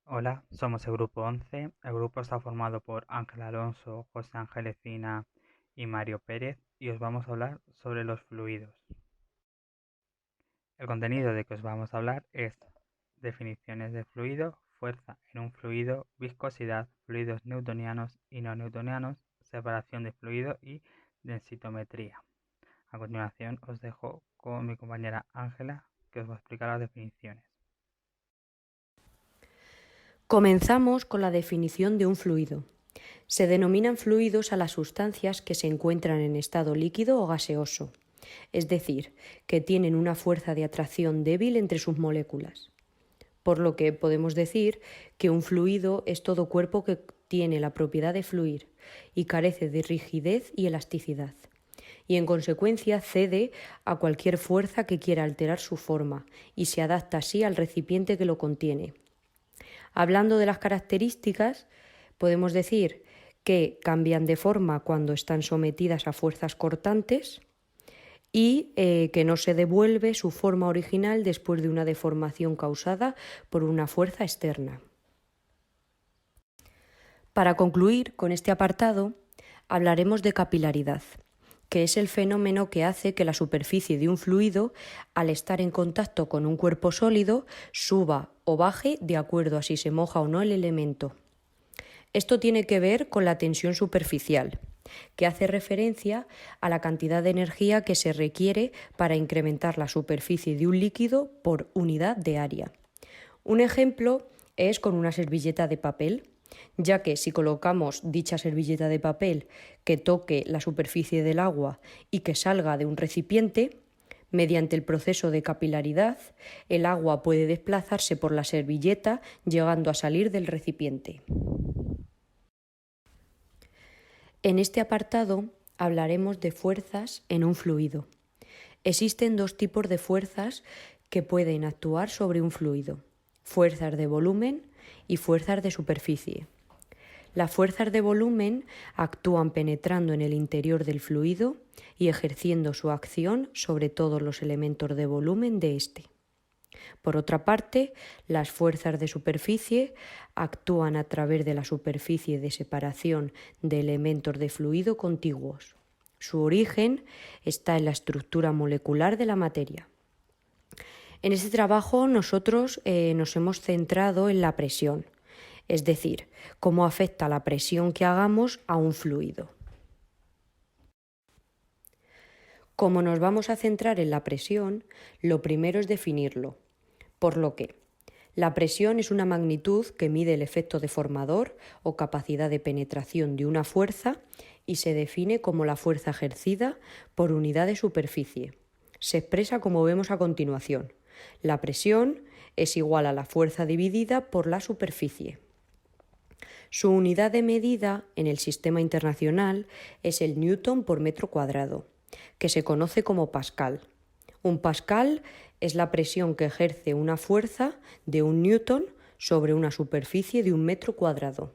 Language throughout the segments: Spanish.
Hola, somos el grupo 11. El grupo está formado por Ángel Alonso, José Ángel Ecina y Mario Pérez y os vamos a hablar sobre los fluidos. El contenido de que os vamos a hablar es definiciones de fluido, fuerza en un fluido, viscosidad, fluidos newtonianos y no newtonianos, separación de fluido y densitometría. A continuación os dejo con mi compañera Ángela que os va a explicar las definiciones. Comenzamos con la definición de un fluido. Se denominan fluidos a las sustancias que se encuentran en estado líquido o gaseoso, es decir, que tienen una fuerza de atracción débil entre sus moléculas. Por lo que podemos decir que un fluido es todo cuerpo que tiene la propiedad de fluir y carece de rigidez y elasticidad, y en consecuencia cede a cualquier fuerza que quiera alterar su forma y se adapta así al recipiente que lo contiene. Hablando de las características, podemos decir que cambian de forma cuando están sometidas a fuerzas cortantes y que no se devuelve su forma original después de una deformación causada por una fuerza externa. Para concluir con este apartado, hablaremos de capilaridad, que es el fenómeno que hace que la superficie de un fluido, al estar en contacto con un cuerpo sólido, suba o baje de acuerdo a si se moja o no el elemento. Esto tiene que ver con la tensión superficial, que hace referencia a la cantidad de energía que se requiere para incrementar la superficie de un líquido por unidad de área. Un ejemplo es con una servilleta de papel, ya que si colocamos dicha servilleta de papel que toque la superficie del agua y que salga de un recipiente, mediante el proceso de capilaridad, el agua puede desplazarse por la servilleta llegando a salir del recipiente. En este apartado hablaremos de fuerzas en un fluido. Existen dos tipos de fuerzas que pueden actuar sobre un fluido: fuerzas de volumen y fuerzas de superficie. Las fuerzas de volumen actúan penetrando en el interior del fluido y ejerciendo su acción sobre todos los elementos de volumen de éste. Por otra parte, las fuerzas de superficie actúan a través de la superficie de separación de elementos de fluido contiguos. Su origen está en la estructura molecular de la materia. En este trabajo nosotros nos hemos centrado en la presión, es decir, cómo afecta la presión que hagamos a un fluido. Como nos vamos a centrar en la presión, lo primero es definirlo, por lo que la presión es una magnitud que mide el efecto deformador o capacidad de penetración de una fuerza y se define como la fuerza ejercida por unidad de superficie. Se expresa como vemos a continuación. La presión es igual a la fuerza dividida por la superficie. Su unidad de medida en el sistema internacional es el newton por metro cuadrado, que se conoce como pascal. Un pascal es la presión que ejerce una fuerza de un newton sobre una superficie de un metro cuadrado.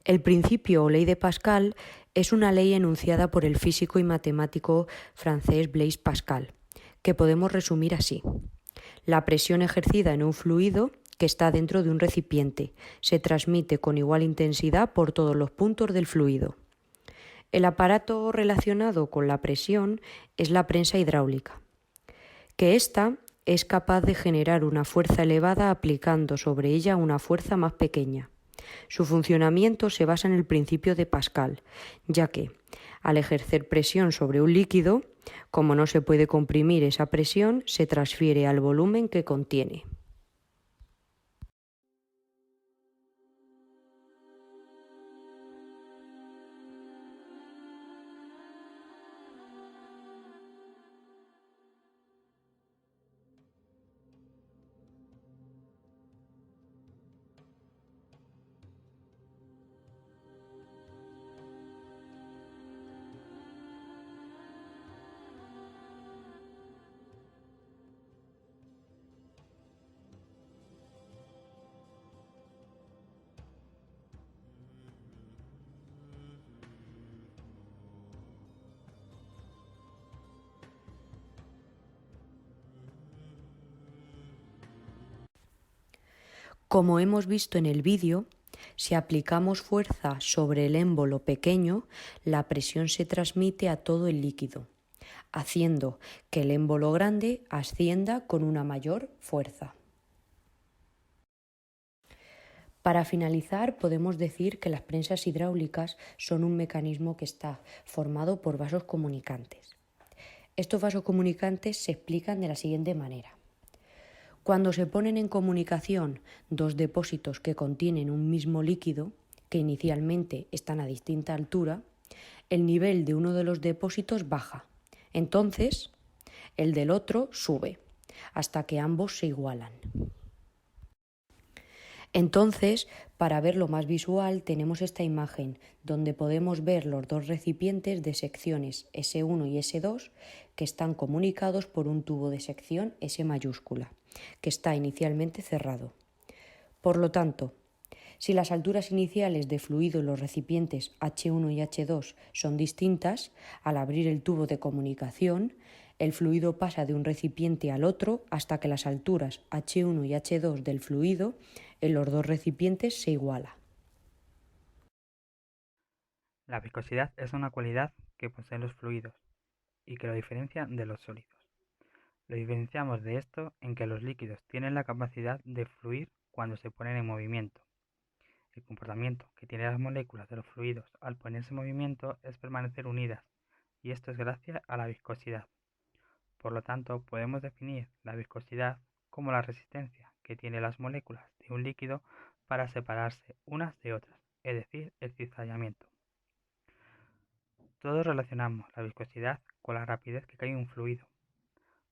El principio o ley de Pascal es una ley enunciada por el físico y matemático francés Blaise Pascal, que podemos resumir así. La presión ejercida en un fluido que está dentro de un recipiente se transmite con igual intensidad por todos los puntos del fluido. El aparato relacionado con la presión es la prensa hidráulica, que ésta es capaz de generar una fuerza elevada aplicando sobre ella una fuerza más pequeña. Su funcionamiento se basa en el principio de Pascal, ya que, al ejercer presión sobre un líquido, como no se puede comprimir esa presión, se transfiere al volumen que contiene. Como hemos visto en el vídeo, si aplicamos fuerza sobre el émbolo pequeño, la presión se transmite a todo el líquido, haciendo que el émbolo grande ascienda con una mayor fuerza. Para finalizar, podemos decir que las prensas hidráulicas son un mecanismo que está formado por vasos comunicantes. Estos vasos comunicantes se explican de la siguiente manera. Cuando se ponen en comunicación dos depósitos que contienen un mismo líquido, que inicialmente están a distinta altura, el nivel de uno de los depósitos baja. Entonces, el del otro sube, hasta que ambos se igualan. Entonces, para verlo más visual, tenemos esta imagen donde podemos ver los dos recipientes de secciones S1 y S2 que están comunicados por un tubo de sección S mayúscula, que está inicialmente cerrado. Por lo tanto, si las alturas iniciales de fluido en los recipientes H1 y H2 son distintas, al abrir el tubo de comunicación, el fluido pasa de un recipiente al otro hasta que las alturas H1 y H2 del fluido en los dos recipientes se iguala. La viscosidad es una cualidad que poseen los fluidos y que lo diferencia de los sólidos. Lo diferenciamos de esto en que los líquidos tienen la capacidad de fluir cuando se ponen en movimiento. El comportamiento que tienen las moléculas de los fluidos al ponerse en movimiento es permanecer unidas, y esto es gracias a la viscosidad. Por lo tanto, podemos definir la viscosidad como la resistencia que tienen las moléculas de un líquido para separarse unas de otras, es decir, el cizallamiento. Todos relacionamos la viscosidad con la rapidez que cae un fluido.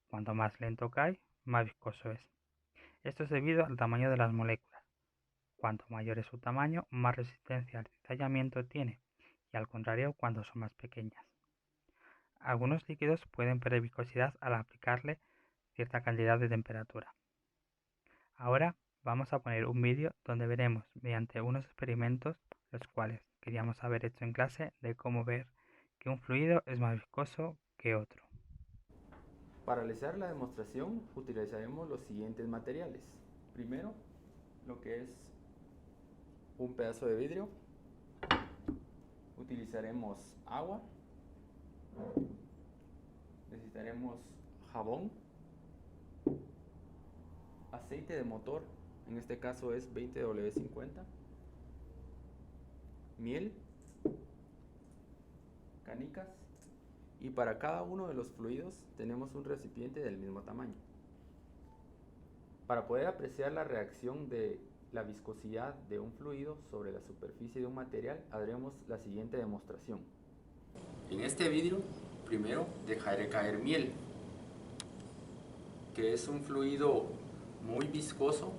Cuanto más lento cae, más viscoso es. Esto es debido al tamaño de las moléculas. Cuanto mayor es su tamaño, más resistencia al cizallamiento tiene, y al contrario cuando son más pequeñas. Algunos líquidos pueden perder viscosidad al aplicarle cierta cantidad de temperatura. Ahora vamos a poner un vídeo donde veremos mediante unos experimentos, los cuales queríamos haber hecho en clase, de cómo ver que un fluido es más viscoso que otro. Para realizar la demostración utilizaremos los siguientes materiales. Primero, lo que es un pedazo de vidrio. Utilizaremos agua. Necesitaremos jabón. Aceite de motor, en este caso es 20W50. Miel. Canicas. Y para cada uno de los fluidos tenemos un recipiente del mismo tamaño. Para poder apreciar la reacción de la viscosidad de un fluido sobre la superficie de un material, haremos la siguiente demostración. En este vidrio, primero dejaré caer miel, que es un fluido muy viscoso,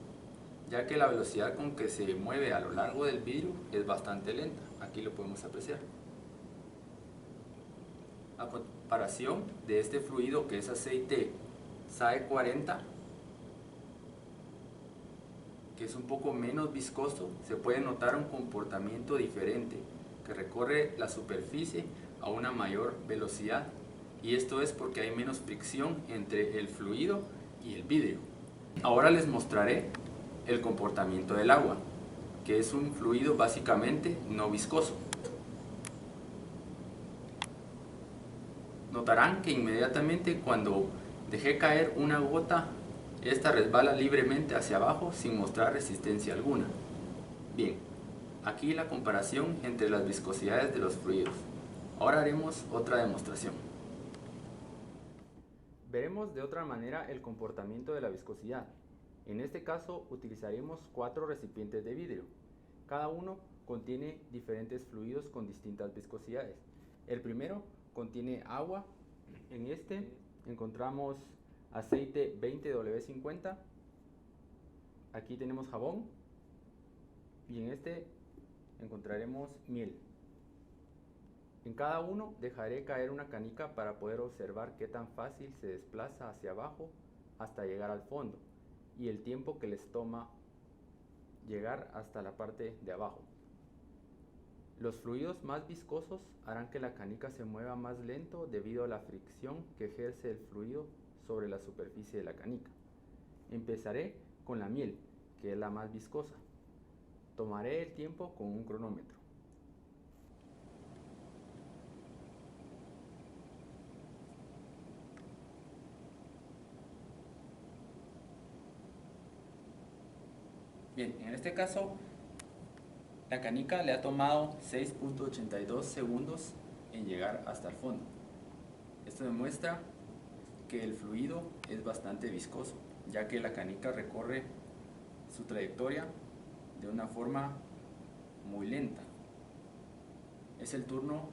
ya que la velocidad con que se mueve a lo largo del vidrio es bastante lenta. Aquí lo podemos apreciar. A comparación de este fluido, que es aceite SAE 40, que es un poco menos viscoso, se puede notar un comportamiento diferente, que recorre la superficie a una mayor velocidad, y esto es porque hay menos fricción entre el fluido y el vidrio. Ahora les mostraré el comportamiento del agua, que es un fluido básicamente no viscoso. Notarán que inmediatamente cuando dejé caer una gota, esta resbala libremente hacia abajo sin mostrar resistencia alguna. Bien, aquí la comparación entre las viscosidades de los fluidos. Ahora haremos otra demostración. Veremos de otra manera el comportamiento de la viscosidad. En este caso utilizaremos 4 recipientes de vidrio. Cada uno contiene diferentes fluidos con distintas viscosidades. El primero contiene agua. En este encontramos aceite 20W50. Aquí tenemos jabón. Y en este encontraremos miel. En cada uno dejaré caer una canica para poder observar qué tan fácil se desplaza hacia abajo hasta llegar al fondo, y el tiempo que les toma llegar hasta la parte de abajo. Los fluidos más viscosos harán que la canica se mueva más lento debido a la fricción que ejerce el fluido sobre la superficie de la canica. Empezaré con la miel, que es la más viscosa. Tomaré el tiempo con un cronómetro. Bien, en este caso la canica le ha tomado 6.82 segundos en llegar hasta el fondo. Esto demuestra que el fluido es bastante viscoso, ya que la canica recorre su trayectoria de una forma muy lenta. Es el turno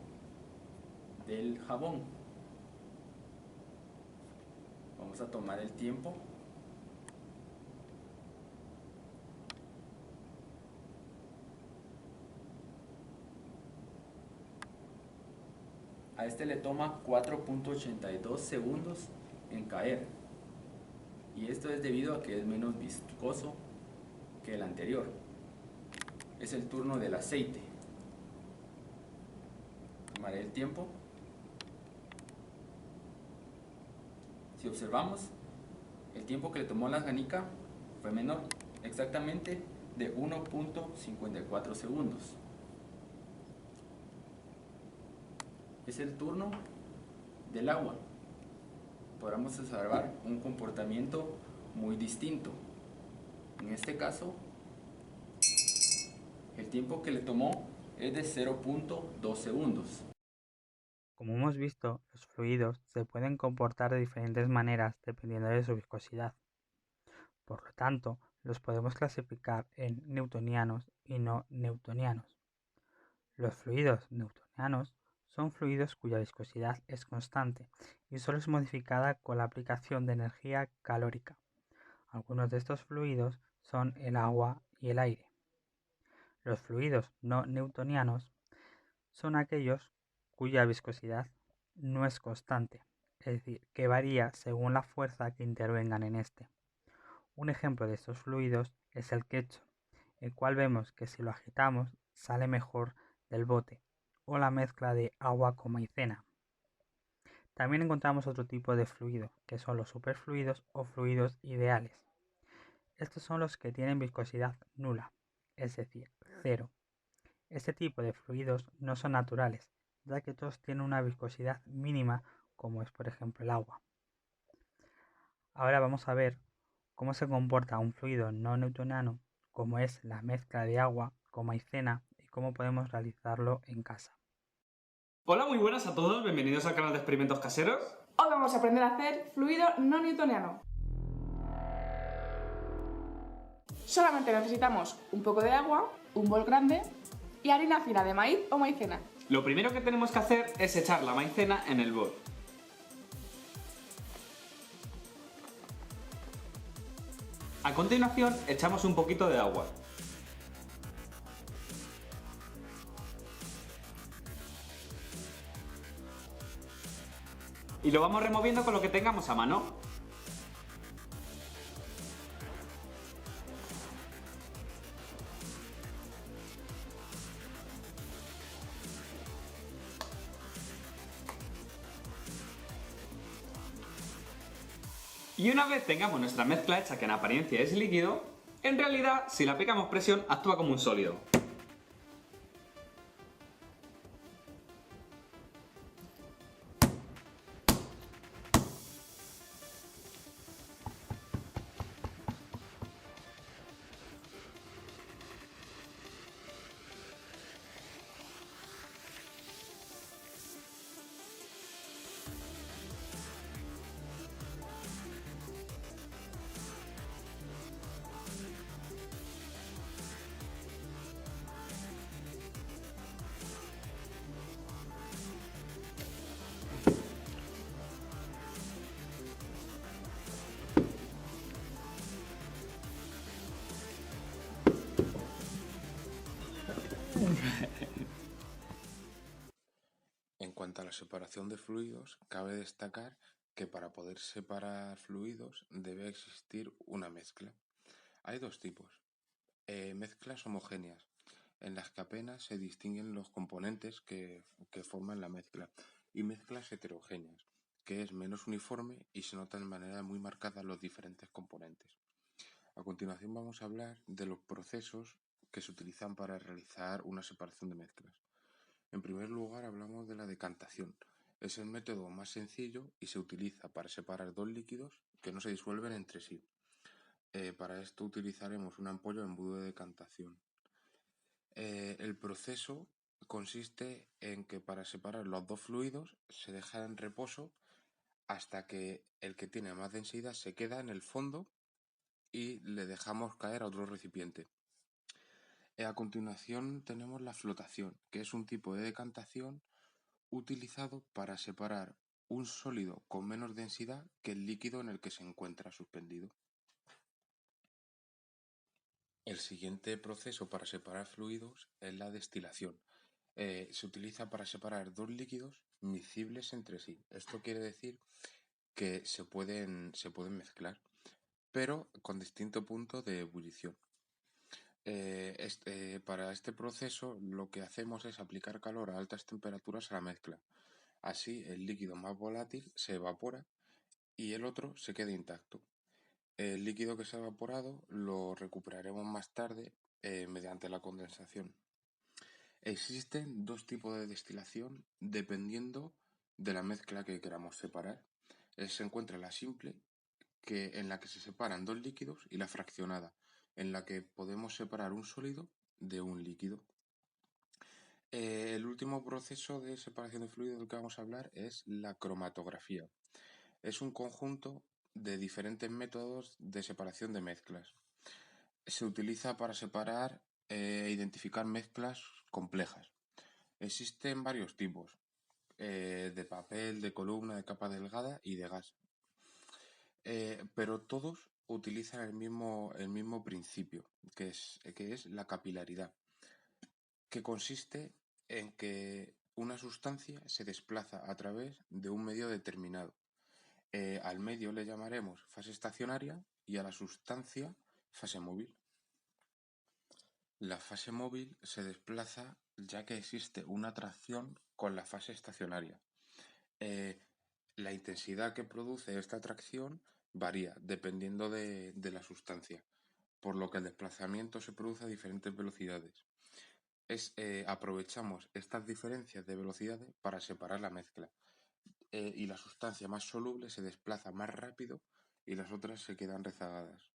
del jabón. Vamos a tomar el tiempo. A este le toma 4.82 segundos en caer. Y esto es debido a que es menos viscoso que el anterior. Es el turno del aceite. Tomaré el tiempo. Si observamos, el tiempo que le tomó la canica fue menor, exactamente de 1.54 segundos. Es el turno del agua. Podremos observar un comportamiento muy distinto. En este caso, el tiempo que le tomó es de 0.2 segundos. Como hemos visto, los fluidos se pueden comportar de diferentes maneras dependiendo de su viscosidad. Por lo tanto, los podemos clasificar en newtonianos y no newtonianos. Los fluidos newtonianos son fluidos cuya viscosidad es constante y solo es modificada con la aplicación de energía calórica. Algunos de estos fluidos son el agua y el aire. Los fluidos no newtonianos son aquellos cuya viscosidad no es constante, es decir, que varía según la fuerza que intervengan en este. Un ejemplo de estos fluidos es el ketchup, el cual vemos que si lo agitamos sale mejor del bote, o la mezcla de agua con maicena. También encontramos otro tipo de fluido, que son los superfluidos o fluidos ideales. Estos son los que tienen viscosidad nula, es decir, cero. Este tipo de fluidos no son naturales, ya que todos tienen una viscosidad mínima, como es por ejemplo el agua. Ahora vamos a ver cómo se comporta un fluido no newtoniano, como es la mezcla de agua con maicena y cómo podemos realizarlo en casa. Hola, muy buenas a todos, bienvenidos al canal de experimentos caseros. Hoy vamos a aprender a hacer fluido no newtoniano. Solamente necesitamos un poco de agua, un bol grande y harina fina de maíz o maicena. Lo primero que tenemos que hacer es echar la maicena en el bol. A continuación echamos un poquito de agua. Y lo vamos removiendo con lo que tengamos a mano. Y una vez tengamos nuestra mezcla hecha, que en apariencia es líquido, en realidad si le aplicamos presión actúa como un sólido. En cuanto a la separación de fluidos, cabe destacar que para poder separar fluidos debe existir una mezcla. Hay dos tipos. Mezclas homogéneas, en las que apenas se distinguen los componentes que forman la mezcla, y mezclas heterogéneas, que es menos uniforme y se notan de manera muy marcada los diferentes componentes. A continuación vamos a hablar de los procesos que se utilizan para realizar una separación de mezclas. En primer lugar hablamos de la decantación. Es el método más sencillo y se utiliza para separar dos líquidos que no se disuelven entre sí. Para esto utilizaremos una ampolla o embudo de decantación. El proceso consiste en que para separar los dos fluidos se deja en reposo hasta que el que tiene más densidad se queda en el fondo y le dejamos caer a otro recipiente. A continuación tenemos la flotación, que es un tipo de decantación utilizado para separar un sólido con menos densidad que el líquido en el que se encuentra suspendido. El siguiente proceso para separar fluidos es la destilación. Se utiliza para separar dos líquidos miscibles entre sí. Esto quiere decir que se pueden mezclar, pero con distinto punto de ebullición. Para este proceso lo que hacemos es aplicar calor a altas temperaturas a la mezcla. Así el líquido más volátil se evapora y el otro se queda intacto. El líquido que se ha evaporado lo recuperaremos más tarde mediante la condensación. Existen dos tipos de destilación dependiendo de la mezcla que queramos separar. Se encuentra la simple, en la que se separan dos líquidos, y la fraccionada, en la que podemos separar un sólido de un líquido. El último proceso de separación de fluidos del que vamos a hablar es la cromatografía. Es un conjunto de diferentes métodos de separación de mezclas. Se utiliza para separar e identificar mezclas complejas. Existen varios tipos, de papel, de columna, de capa delgada y de gas. Pero todos utilizan el mismo principio, que es la capilaridad, que consiste en que una sustancia se desplaza a través de un medio determinado. Al medio le llamaremos fase estacionaria y a la sustancia fase móvil. La fase móvil se desplaza ya que existe una atracción con la fase estacionaria. La intensidad que produce esta atracción varía dependiendo de la sustancia, por lo que el desplazamiento se produce a diferentes velocidades. Aprovechamos estas diferencias de velocidades para separar la mezcla, y la sustancia más soluble se desplaza más rápido y las otras se quedan rezagadas.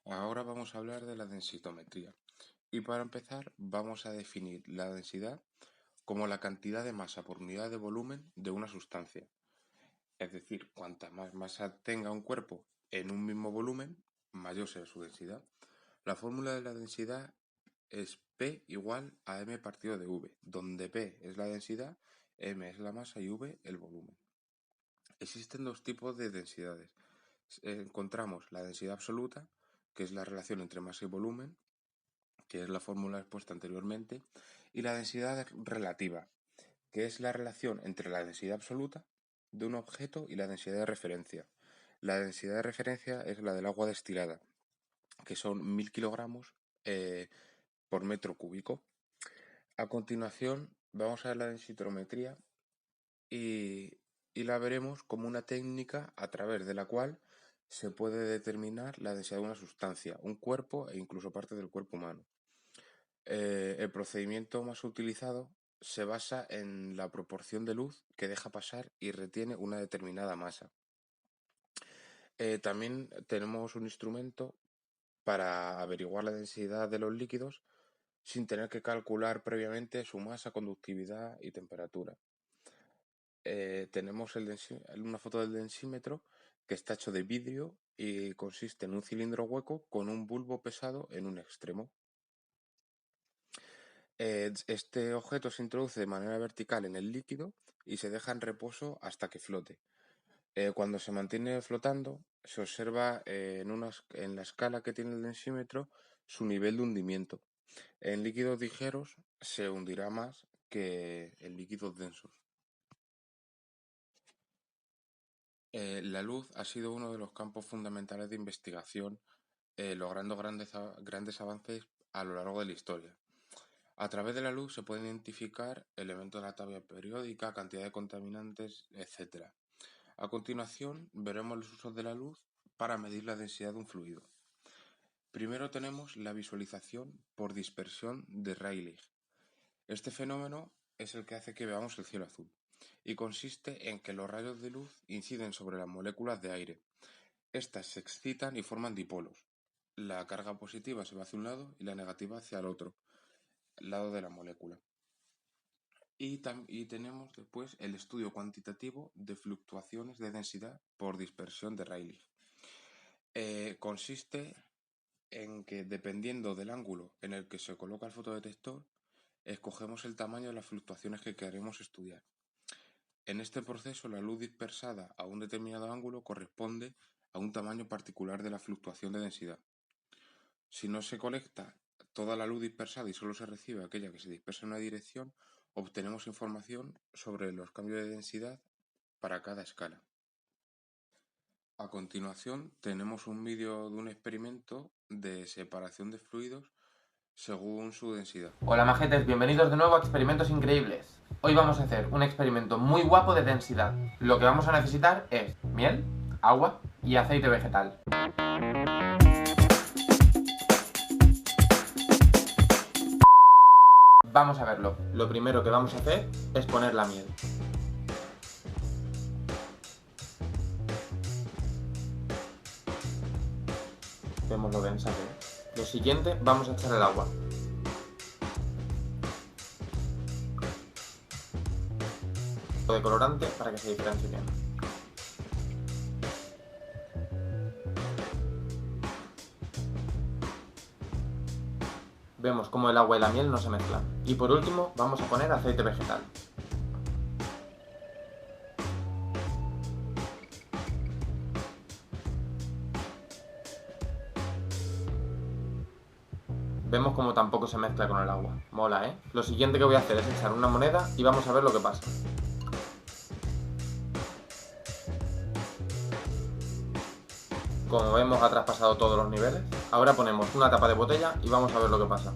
Ahora vamos a hablar de la densitometría. Y para empezar vamos a definir la densidad como la cantidad de masa por unidad de volumen de una sustancia. Es decir, cuanta más masa tenga un cuerpo en un mismo volumen, mayor será su densidad. La fórmula de la densidad es P igual a M partido de V, donde P es la densidad, M es la masa y V el volumen. Existen dos tipos de densidades. Encontramos la densidad absoluta, que es la relación entre masa y volumen, que es la fórmula expuesta anteriormente, y la densidad relativa, que es la relación entre la densidad absoluta de un objeto y la densidad de referencia. La densidad de referencia es la del agua destilada, que son 1000 kilogramos por metro cúbico. A continuación vamos a ver la densitometría y la veremos como una técnica a través de la cual se puede determinar la densidad de una sustancia, un cuerpo e incluso parte del cuerpo humano. El procedimiento más utilizado se basa en la proporción de luz que deja pasar y retiene una determinada masa. También tenemos un instrumento para averiguar la densidad de los líquidos sin tener que calcular previamente su masa, conductividad y temperatura. Tenemos una foto del densímetro, que está hecho de vidrio y consiste en un cilindro hueco con un bulbo pesado en un extremo. Este objeto se introduce de manera vertical en el líquido y se deja en reposo hasta que flote. Cuando se mantiene flotando, se observa en la escala que tiene el densímetro su nivel de hundimiento. En líquidos ligeros se hundirá más que en líquidos densos. La luz ha sido uno de los campos fundamentales de investigación, logrando grandes avances a lo largo de la historia. A través de la luz se pueden identificar elementos de la tabla periódica, cantidad de contaminantes, etc. A continuación veremos los usos de la luz para medir la densidad de un fluido. Primero tenemos la visualización por dispersión de Rayleigh. Este fenómeno es el que hace que veamos el cielo azul y consiste en que los rayos de luz inciden sobre las moléculas de aire. Estas se excitan y forman dipolos. La carga positiva se va hacia un lado y la negativa hacia el otro lado de la molécula. Y tenemos después el estudio cuantitativo de fluctuaciones de densidad por dispersión de Rayleigh. Consiste en que, dependiendo del ángulo en el que se coloca el fotodetector, escogemos el tamaño de las fluctuaciones que queremos estudiar. En este proceso, la luz dispersada a un determinado ángulo corresponde a un tamaño particular de la fluctuación de densidad. Si no se colecta toda la luz dispersada y solo se recibe aquella que se dispersa en una dirección, obtenemos información sobre los cambios de densidad para cada escala. A continuación tenemos un vídeo de un experimento de separación de fluidos según su densidad. Hola majetes, bienvenidos de nuevo a Experimentos Increíbles. Hoy vamos a hacer un experimento muy guapo de densidad. Lo que vamos a necesitar es miel, agua y aceite vegetal. Vamos a verlo. Lo primero que vamos a hacer es poner la miel. Vemos lo densa que es. Lo siguiente, vamos a echar el agua. De colorante para que se diferencie bien. Vemos cómo el agua y la miel no se mezclan. Y por último vamos a poner aceite vegetal. Vemos cómo tampoco se mezcla con el agua. Mola, ¿eh? Lo siguiente que voy a hacer es echar una moneda y vamos a ver lo que pasa. Como vemos, ha traspasado todos los niveles. Ahora ponemos una tapa de botella y vamos a ver lo que pasa.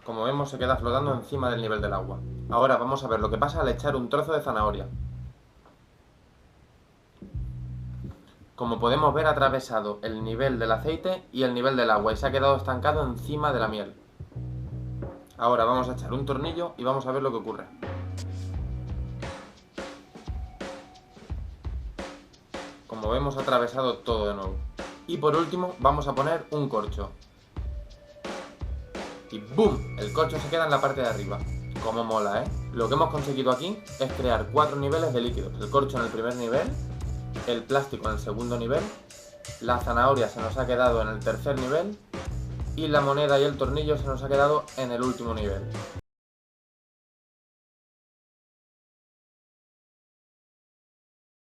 Como vemos, se queda flotando encima del nivel del agua. Ahora vamos a ver lo que pasa al echar un trozo de zanahoria. Como podemos ver, ha atravesado el nivel del aceite y el nivel del agua y se ha quedado estancado encima de la miel. Ahora vamos a echar un tornillo y vamos a ver lo que ocurre. Como vemos, ha atravesado todo de nuevo. Y por último vamos a poner un corcho. Y ¡boom! El corcho se queda en la parte de arriba. Como mola, ¿eh? Lo que hemos conseguido aquí es crear 4 niveles de líquidos. El corcho en el primer nivel, el plástico en el segundo nivel, la zanahoria se nos ha quedado en el tercer nivel y la moneda y el tornillo se nos ha quedado en el último nivel.